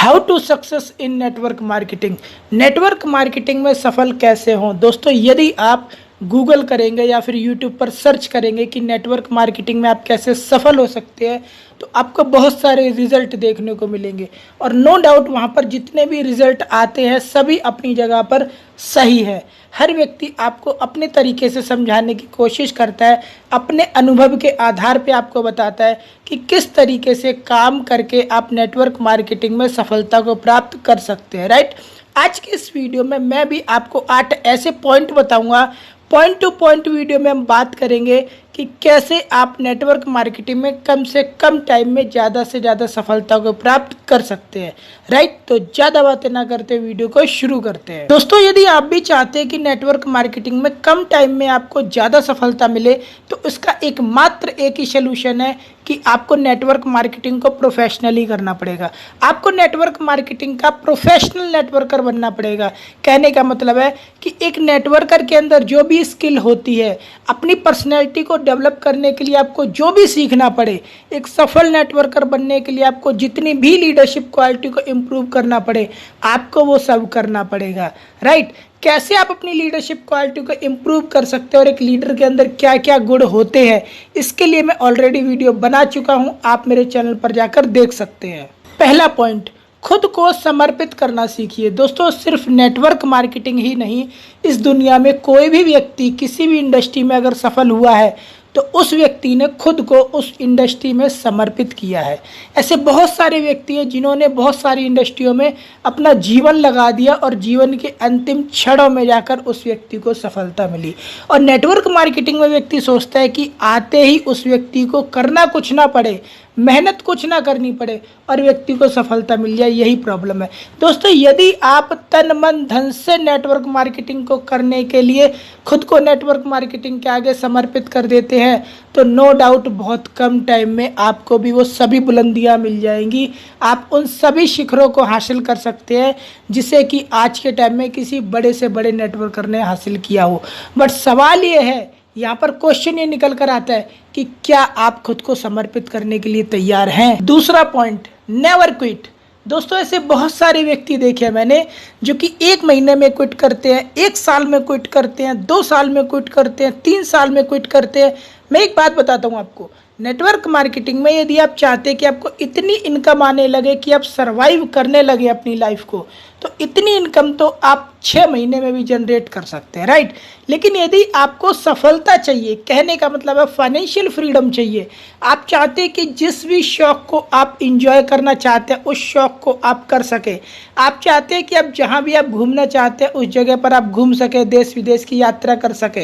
How to success in network marketing. Network marketing में सफल कैसे हों। दोस्तों, यदि आप गूगल करेंगे या फिर यूट्यूब पर सर्च करेंगे कि नेटवर्क मार्केटिंग में आप कैसे सफल हो सकते हैं, तो आपको बहुत सारे रिजल्ट देखने को मिलेंगे। और नो डाउट वहाँ पर जितने भी रिजल्ट आते हैं सभी अपनी जगह पर सही है। हर व्यक्ति आपको अपने तरीके से समझाने की कोशिश करता है, अपने अनुभव के आधार पे आपको बताता है कि किस तरीके से काम करके आप नेटवर्क मार्केटिंग में सफलता को प्राप्त कर सकते हैं। राइट, आज की इस वीडियो में मैं भी आपको 8 ऐसे पॉइंट बताऊंगा। पॉइंट टू पॉइंट वीडियो में हम बात करेंगे कि कैसे आप नेटवर्क मार्केटिंग में कम से कम टाइम में ज़्यादा से ज़्यादा सफलता को प्राप्त कर सकते हैं। राइट, तो ज़्यादा बातें ना करते वीडियो को शुरू करते हैं। दोस्तों, यदि आप भी चाहते हैं कि नेटवर्क मार्केटिंग में कम टाइम में आपको ज़्यादा सफलता मिले, तो इसका एक ही सलूशन है कि आपको नेटवर्क मार्केटिंग को प्रोफेशनली करना पड़ेगा। आपको नेटवर्क मार्केटिंग का प्रोफेशनल नेटवर्कर बनना पड़ेगा। कहने का मतलब है कि एक नेटवर्कर के अंदर जो भी स्किल होती है, अपनी पर्सनैलिटी को डेवलप करने के लिए आपको जो भी सीखना पड़े, एक सफल नेटवर्कर बनने के लिए आपको जितनी भी लीडरशिप क्वालिटी को इम्प्रूव करना पड़े, आपको वो सब करना पड़ेगा। राइट, कैसे आप अपनी लीडरशिप क्वालिटी को इम्प्रूव कर सकते हैं और एक लीडर के अंदर क्या क्या गुण होते हैं, इसके लिए मैं ऑलरेडी वीडियो बना चुका हूं, आप मेरे चैनल पर जाकर देख सकते हैं। पहला पॉइंट, खुद को समर्पित करना सीखिए। दोस्तों, सिर्फ नेटवर्क मार्केटिंग ही नहीं, इस दुनिया में कोई भी व्यक्ति किसी भी इंडस्ट्री में अगर सफल हुआ है तो उस व्यक्ति ने खुद को उस इंडस्ट्री में समर्पित किया है। ऐसे बहुत सारे व्यक्ति हैं जिन्होंने बहुत सारी इंडस्ट्रियों में अपना जीवन लगा दिया और जीवन के अंतिम क्षणों में जाकर उस व्यक्ति को सफलता मिली। और नेटवर्क मार्केटिंग में व्यक्ति सोचता है कि आते ही उस व्यक्ति को करना कुछ ना पड़े, मेहनत कुछ ना करनी पड़े और व्यक्ति को सफलता मिल जाए। यही प्रॉब्लम है। दोस्तों, यदि आप तन मन धन से नेटवर्क मार्केटिंग को करने के लिए खुद को नेटवर्क मार्केटिंग के आगे समर्पित कर देते हैं, तो नो डाउट बहुत कम टाइम में आपको भी वो सभी बुलंदियां मिल जाएंगी। आप उन सभी शिखरों को हासिल कर सकते हैं जिसे कि आज के टाइम में किसी बड़े से बड़े नेटवर्कर ने हासिल किया हो। बट सवाल ये है, यहाँ पर क्वेश्चन ये निकल कर आता है कि क्या आप खुद को समर्पित करने के लिए तैयार हैं। दूसरा पॉइंट, नेवर क्विट। दोस्तों, ऐसे बहुत सारे व्यक्ति देखे हैं मैंने जो कि 1 महीने में क्विट करते हैं, 1 साल में क्विट करते हैं, 2 साल में क्विट करते हैं, 3 साल में क्विट करते हैं। मैं एक बात बताता हूँ आपको, नेटवर्क मार्केटिंग में यदि आप चाहते हैं कि आपको इतनी इनकम आने लगे कि आप सरवाइव करने लगे अपनी लाइफ को, तो इतनी इनकम तो आप 6 महीने में भी जनरेट कर सकते हैं। राइट, लेकिन यदि आपको सफलता चाहिए, कहने का मतलब है फाइनेंशियल फ्रीडम चाहिए, आप चाहते हैं कि जिस भी शौक को आप इंजॉय करना चाहते हैं उस शौक को आप कर सके, आप चाहते हैं कि आप जहाँ भी आप घूमना चाहते हैं उस जगह पर आप घूम सके, देश विदेश की यात्रा कर सके।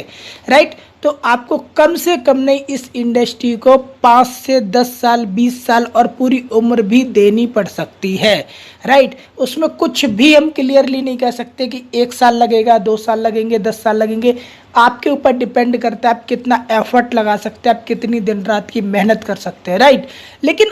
राइट, तो आपको कम से कम नहीं इस इंडस्ट्री को 5 से 10 साल, 20 साल और पूरी उम्र भी देनी पड़ सकती है। राइट, उसमें कुछ भी हम क्लियरली नहीं कह सकते कि 1 साल लगेगा, 2 साल लगेंगे, 10 साल लगेंगे। आपके ऊपर डिपेंड करता है आप कितना एफर्ट लगा सकते हैं, आप कितनी दिन रात की मेहनत कर सकते हैं। राइट, लेकिन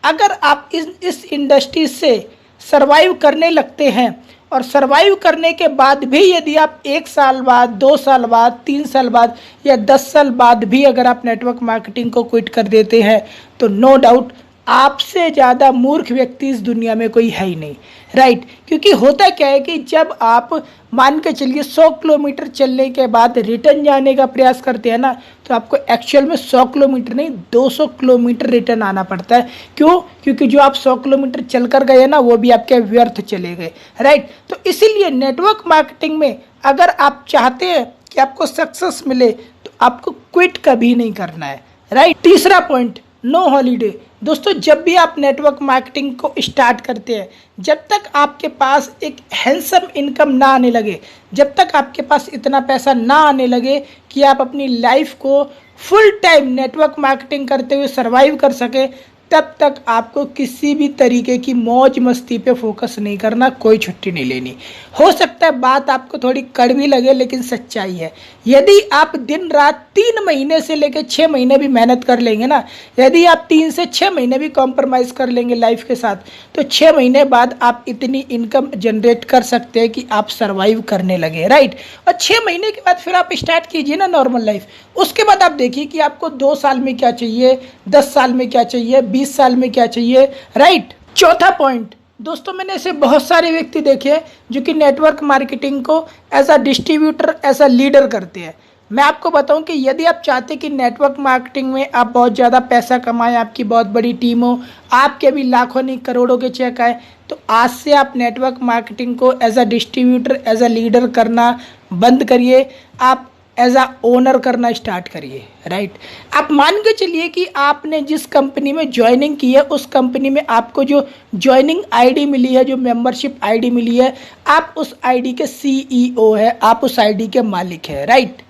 अगर आप इस इंडस्ट्री से सरवाइव करने लगते हैं और सरवाइव करने के बाद भी यदि आप 1 साल बाद, 2 साल बाद, 3 साल बाद या 10 साल बाद भी अगर आप नेटवर्क मार्केटिंग को क्विट कर देते हैं, तो नो डाउट आपसे ज़्यादा मूर्ख व्यक्ति इस दुनिया में कोई है ही नहीं। राइट, क्योंकि होता क्या है कि जब आप मान के चलिए 100 किलोमीटर चलने के बाद रिटर्न जाने का प्रयास करते हैं ना, तो आपको एक्चुअल में 100 किलोमीटर नहीं 200 किलोमीटर रिटर्न आना पड़ता है। क्यों? क्योंकि जो आप 100 किलोमीटर चल कर गए ना, वो भी आपके व्यर्थ चले गए। राइट, तो इसीलिए नेटवर्क मार्केटिंग में अगर आप चाहते हैं कि आपको सक्सेस मिले, तो आपको क्विट कभी नहीं करना है। राइट, तीसरा पॉइंट, नो हॉलीडे। दोस्तों, जब भी आप नेटवर्क मार्केटिंग को स्टार्ट करते हैं, जब तक आपके पास एक हैंडसम इनकम ना आने लगे, जब तक आपके पास इतना पैसा ना आने लगे कि आप अपनी लाइफ को फुल टाइम नेटवर्क मार्केटिंग करते हुए सरवाइव कर सके, तब तक आपको किसी भी तरीके की मौज मस्ती पे फोकस नहीं करना, कोई छुट्टी नहीं लेनी। हो सकता है बात आपको थोड़ी कड़वी लगे, लेकिन सच्चाई है। यदि आप दिन रात 3 महीने से लेकर 6 महीने भी मेहनत कर लेंगे ना, यदि आप 3 से 6 महीने भी कॉम्प्रोमाइज़ कर लेंगे लाइफ के साथ, तो 6 महीने बाद आप इतनी इनकम जनरेट कर सकते हैं कि आप सर्वाइव करने लगे। राइट, और 6 महीने के बाद फिर आप स्टार्ट कीजिए ना नॉर्मल लाइफ। उसके बाद आप देखिए कि आपको 2 साल में क्या चाहिए, 10 साल में क्या चाहिए, 20 साल में क्या चाहिए। राइट, चौथा पॉइंट, दोस्तों मैंने ऐसे बहुत सारे व्यक्ति देखे हैं जो कि नेटवर्क मार्केटिंग को as a distributor, as a leader करते हैं। मैं आपको बताऊं कि यदि आप चाहते कि नेटवर्क मार्केटिंग में आप बहुत ज़्यादा पैसा कमाएं, आपकी बहुत बड़ी टीम हो, आपके भी लाखों नहीं करोड़ों के चेक आए, तो आज से आप नेटवर्क मार्केटिंग को as a distributor, as a leader करना बंद करिए। आप एज अ ओनर करना स्टार्ट करिए, राइट। आप मान के चलिए कि आपने जिस कंपनी में ज्वाइनिंग की है, उस कंपनी में आपको जो ज्वाइनिंग आईडी मिली है, जो मेंबरशिप आईडी मिली है, आप उस आईडी के सीईओ है, आप उस आईडी के मालिक है, राइट।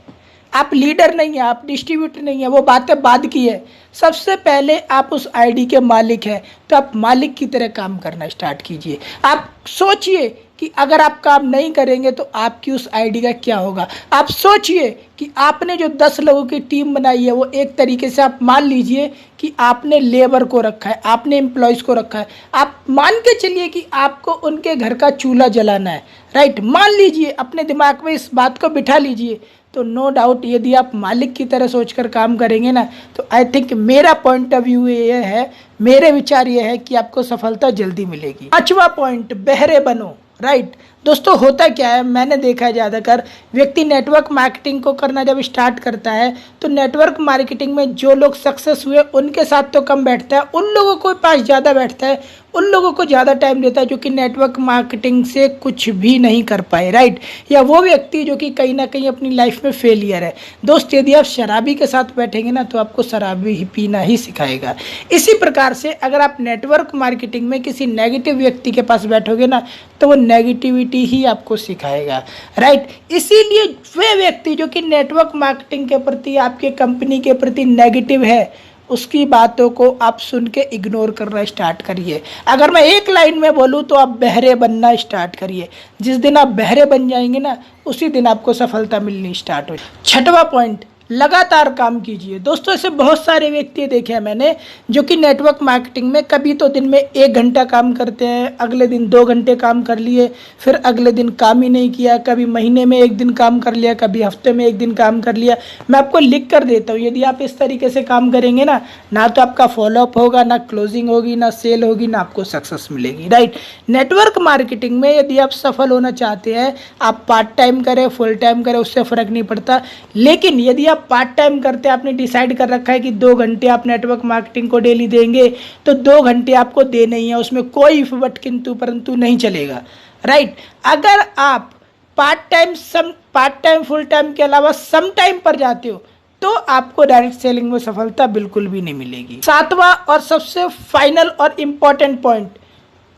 आप लीडर नहीं है, आप डिस्ट्रीब्यूटर नहीं है, वो बातें बाद की है। सबसे पहले आप उस आईडी के मालिक हैं, तो आप मालिक की तरह काम करना स्टार्ट कीजिए। आप सोचिए कि अगर आप काम नहीं करेंगे तो आपकी उस आईडी का क्या होगा। आप सोचिए कि आपने जो 10 लोगों की टीम बनाई है, वो एक तरीके से आप मान लीजिए कि आपने लेबर को रखा है, आपने एम्प्लॉयज़ को रखा है। आप मान के चलिए कि आपको उनके घर का चूल्हा जलाना है, राइट। मान लीजिए, अपने दिमाग में इस बात को बिठा लीजिए। तो नो डाउट यदि आप मालिक की तरह सोचकर काम करेंगे ना, तो आई थिंक मेरा पॉइंट ऑफ व्यू ये है, मेरे विचार ये है कि आपको सफलता जल्दी मिलेगी। 5वां पॉइंट, बहरे बनो, राइट। दोस्तों होता क्या है, मैंने देखा है ज़्यादातर व्यक्ति नेटवर्क मार्केटिंग को करना जब स्टार्ट करता है, तो नेटवर्क मार्केटिंग में जो लोग सक्सेस हुए उनके साथ तो कम बैठता है, उन लोगों के पास ज़्यादा बैठता है, उन लोगों को ज़्यादा टाइम देता है जो कि नेटवर्क मार्केटिंग से कुछ भी नहीं कर पाए, राइट। या वो व्यक्ति जो कि कहीं ना कहीं अपनी लाइफ में फेलियर है। दोस्त यदि आप शराबी के साथ बैठेंगे ना, तो आपको शराबी ही पीना ही सिखाएगा। इसी प्रकार से अगर आप नेटवर्क मार्केटिंग में किसी नेगेटिव व्यक्ति के पास बैठोगे ना, तो वो नेगेटिविटी ही आपको सिखाएगा, राइट। इसीलिए वे व्यक्ति जो कि नेटवर्क मार्केटिंग के प्रति, आपके कंपनी के प्रति नेगेटिव है, उसकी बातों को आप सुन के इग्नोर करना स्टार्ट करिए। अगर मैं एक लाइन में बोलूँ तो आप बहरे बनना स्टार्ट करिए। जिस दिन आप बहरे बन जाएंगे ना, उसी दिन आपको सफलता मिलनी स्टार्ट हो। 6वां पॉइंट, लगातार काम कीजिए। दोस्तों ऐसे बहुत सारे व्यक्ति देखे हैं मैंने जो कि नेटवर्क मार्केटिंग में कभी तो दिन में 1 घंटा काम करते हैं, अगले दिन 2 घंटे काम कर लिए, फिर अगले दिन काम ही नहीं किया, कभी महीने में 1 दिन काम कर लिया, कभी हफ्ते में 1 दिन काम कर लिया। मैं आपको लिख कर देता हूँ, यदि आप इस तरीके से काम करेंगे ना, ना तो आपका फॉलोअप होगा, ना क्लोजिंग होगी, ना सेल होगी, ना आपको सक्सेस मिलेगी, राइट। नेटवर्क मार्केटिंग में यदि आप सफल होना चाहते हैं, आप पार्ट टाइम करें, फुल टाइम करें, उससे फ़र्क नहीं पड़ता। लेकिन यदि आप पार्ट टाइम करते हैं, आपने डिसाइड कर रखा है कि 2 घंटे आप नेटवर्क मार्केटिंग को डेली देंगे, तो 2 घंटे आपको देने ही है, उसमें कोई बट किंतु परंतु नहीं चलेगा, राइट। अगर आप पार्ट टाइम फुल टाइम के अलावा सम टाइम पर जाते हो, तो आपको डायरेक्ट सेलिंग में सफलता बिल्कुल भी नहीं मिलेगी। 7वां और सबसे फाइनल और इंपॉर्टेंट पॉइंट,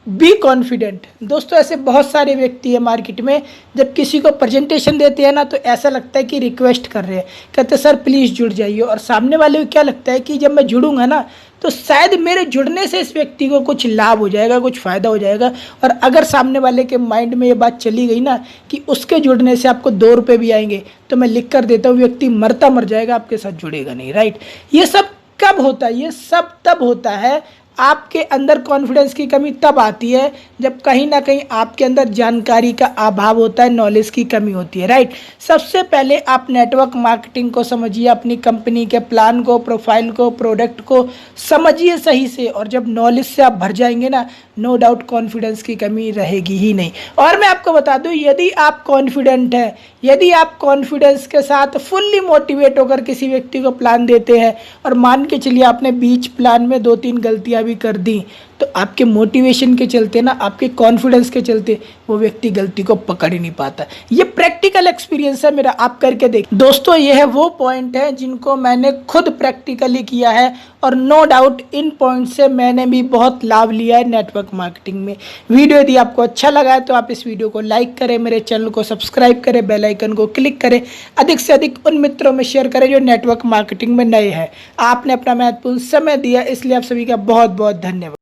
बी कॉन्फिडेंट। दोस्तों ऐसे बहुत सारे व्यक्ति है मार्केट में, जब किसी को प्रेजेंटेशन देते हैं ना, तो ऐसा लगता है कि रिक्वेस्ट कर रहे हैं, कहते सर प्लीज़ जुड़ जाइए। और सामने वाले को क्या लगता है कि जब मैं जुड़ूंगा ना, तो शायद मेरे जुड़ने से इस व्यक्ति को कुछ लाभ हो जाएगा, कुछ फ़ायदा हो जाएगा। और अगर सामने वाले के माइंड में ये बात चली गई ना कि उसके जुड़ने से आपको 2 रुपये भी आएंगे, तो मैं लिख कर देता हूँ, व्यक्ति मरता मर जाएगा, आपके साथ जुड़ेगा नहीं, राइट। ये सब कब होता है? ये सब तब होता है, आपके अंदर कॉन्फिडेंस की कमी तब आती है जब कहीं ना कहीं आपके अंदर जानकारी का अभाव होता है, नॉलेज की कमी होती है, राइट। सबसे पहले आप नेटवर्क मार्केटिंग को समझिए, अपनी कंपनी के प्लान को, प्रोफाइल को, प्रोडक्ट को समझिए सही से। और जब नॉलेज से आप भर जाएंगे ना, नो डाउट कॉन्फिडेंस की कमी रहेगी ही नहीं। और मैं आपको बता दूं, यदि आप कॉन्फिडेंट हैं, यदि आप कॉन्फिडेंस के साथ फुल्ली मोटिवेट होकर किसी व्यक्ति को प्लान देते हैं, और मान के चलिए आपने बीच प्लान में 2-3 गलतियां भी कर दी, तो आपके मोटिवेशन के चलते ना, आपके कॉन्फिडेंस के चलते वो व्यक्ति गलती को पकड़ ही नहीं पाता। ये प्रैक्टिकल एक्सपीरियंस है मेरा, आप करके देख। दोस्तों ये है वो पॉइंट है जिनको मैंने खुद प्रैक्टिकली किया है, और नो डाउट इन पॉइंट से मैंने भी बहुत लाभ लिया है नेटवर्क मार्केटिंग में। वीडियो यदि आपको अच्छा लगा है तो आप इस वीडियो को लाइक करें, मेरे चैनल को सब्सक्राइब करें, बेल आइकन को क्लिक करें, अधिक से अधिक उन मित्रों में शेयर करें जो नेटवर्क मार्केटिंग में नए हैं। आपने अपना महत्वपूर्ण समय दिया, इसलिए आप सभी का बहुत बहुत धन्यवाद।